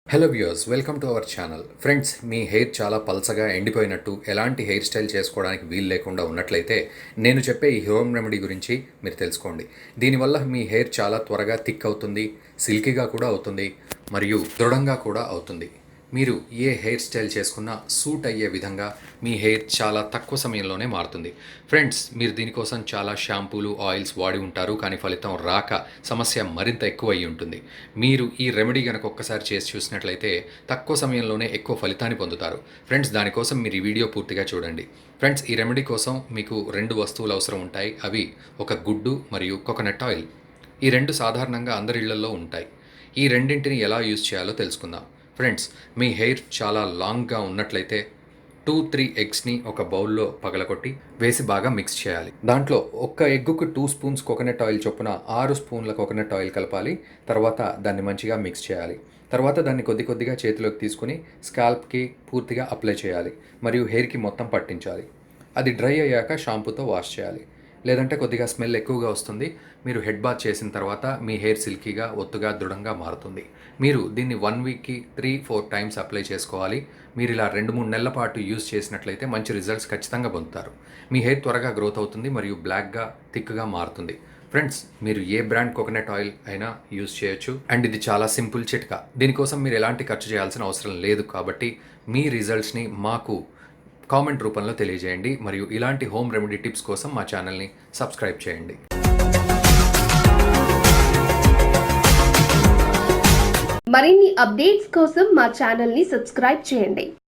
Hello viewers, welcome to our channel. Friends, me hair చాలా పల్చగా ఎండిపోయినట్టు, ఎలాంటి హెయిర్ స్టైల్ చేసుకోవడానికి వీలు లేకుండా ఉన్నట్లయితే నేను చెప్పే ఈ హోమ్ రెమెడీ గురించి మీరు తెలుసుకోండి. దీనివల్ల మీ హెయిర్ చాలా త్వరగా థిక్ అవుతుంది, సిల్కీగా కూడా అవుతుంది, మరియు దృఢంగా కూడా అవుతుంది. మీరు ఏ హెయిర్ స్టైల్ చేసుకున్నా సూట్ అయ్యే విధంగా మీ హెయిర్ చాలా తక్కువ సమయంలోనే మారుతుంది. ఫ్రెండ్స్, మీరు దీనికోసం చాలా షాంపూలు, ఆయిల్స్ వాడి ఉంటారు, కానీ ఫలితం రాక సమస్య మరింత ఎక్కువ అయ్యి ఉంటుంది. మీరు ఈ రెమెడీ కనుక ఒక్కసారి చేసి చూసినట్లయితే తక్కువ సమయంలోనే ఎక్కువ ఫలితాన్ని పొందుతారు. ఫ్రెండ్స్, దానికోసం మీరు ఈ వీడియో పూర్తిగా చూడండి. ఫ్రెండ్స్, ఈ రెమెడీ కోసం మీకు 2 వస్తువులు అవసరం ఉంటాయి. అవి ఒక గుడ్డు మరియు కోకోనట్ ఆయిల్. ఈ 2 సాధారణంగా అందరి ఇళ్లలో ఉంటాయి. ఈ రెండింటిని ఎలా యూజ్ చేయాలో తెలుసుకుందాం. ఫ్రెండ్స్, మీ హెయిర్ చాలా లాంగ్గా ఉన్నట్లయితే 2-3 ఎగ్స్ని ఒక బౌల్లో పగలగొట్టి వేసి బాగా మిక్స్ చేయాలి. దాంట్లో ఒక్క ఎగ్గుకు 2 స్పూన్స్ కోకోనట్ ఆయిల్ చొప్పున 6 స్పూన్ల కోకోనట్ ఆయిల్ కలపాలి. తర్వాత దాన్ని మంచిగా మిక్స్ చేయాలి. తర్వాత దాన్ని కొద్ది కొద్దిగా చేతిలోకి తీసుకుని స్కాల్ప్కి పూర్తిగా అప్లై చేయాలి మరియు హెయిర్కి మొత్తం పట్టించాలి. అది డ్రై అయ్యాక షాంపూతో వాష్ చేయాలి. లేదంటే కొద్దిగా స్మెల్ ఎక్కువగా వస్తుంది. మీరు హెడ్ బాత్ చేసిన తర్వాత మీ హెయిర్ సిల్కీగా, ఒత్తుగా, దృఢంగా మారుతుంది. మీరు దీన్ని 1 వీక్కి 3-4 టైమ్స్ అప్లై చేసుకోవాలి. మీరు ఇలా 2-3 నెలల పాటు యూజ్ చేసినట్లయితే మంచి రిజల్ట్స్ ఖచ్చితంగా పొందుతారు. మీ హెయిర్ త్వరగా గ్రోత్ అవుతుంది మరియు బ్లాక్గా, థిక్గా మారుతుంది. ఫ్రెండ్స్, మీరు ఏ బ్రాండ్ కోకోనట్ ఆయిల్ అయినా యూజ్ చేయొచ్చు. అండ్ ఇది చాలా సింపుల్ చిట్కా. దీనికోసం మీరు ఎలాంటి ఖర్చు చేయాల్సిన అవసరం లేదు. కాబట్టి మీ రిజల్ట్స్ని మాకు కామెంట్ రూపంలో తెలియజేయండి. మరియు ఇలాంటి హోమ్ రెమెడీ టిప్స్ కోసం మా ఛానల్ని సబ్స్క్రైబ్ చేయండి. మరిన్ని అప్డేట్స్ కోసం మా ఛానల్ని సబ్స్క్రైబ్ చేయండి.